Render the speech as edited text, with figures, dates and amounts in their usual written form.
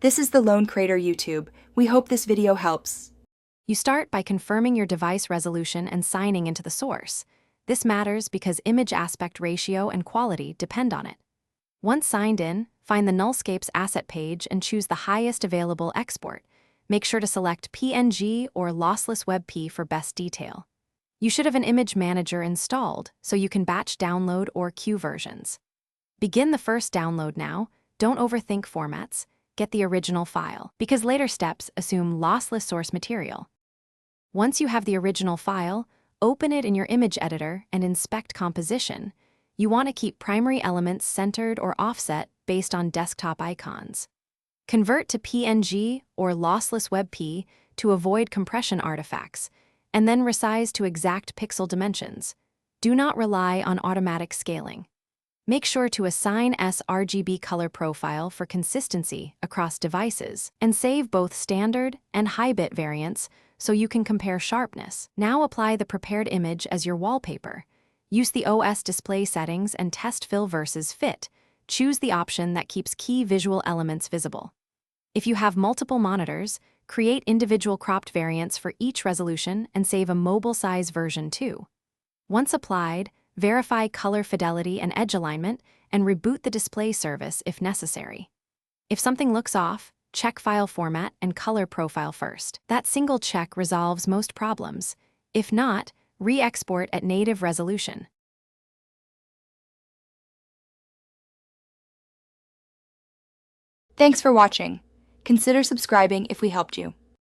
This is the Lone Crater YouTube. We hope this video helps. You start by confirming your device resolution and signing into the source. This matters because image aspect ratio and quality depend on it. Once signed in, find the Nullscapes asset page and choose the highest available export. Make sure to select PNG or lossless WebP for best detail. You should have an image manager installed so you can batch download or queue versions. Begin the first download now. Don't overthink formats. Get the original file, because later steps assume lossless source material. Once you have the original file, open it in your image editor and inspect composition. You want to keep primary elements centered or offset based on desktop icons. Convert to PNG or lossless WebP to avoid compression artifacts, and then resize to exact pixel dimensions. Do not rely on automatic scaling. Make sure to assign sRGB color profile for consistency across devices, and save both standard and high-bit variants so you can compare sharpness. Now apply the prepared image as your wallpaper. Use the OS display settings and test fill versus fit. Choose the option that keeps key visual elements visible. If you have multiple monitors, create individual cropped variants for each resolution and save a mobile-size version too. Once applied, verify color fidelity and edge alignment, and reboot the display service if necessary. If something looks off, check file format and color profile first. That single check resolves most problems. If not, re-export at native resolution. Thanks for watching. Consider subscribing if we helped you.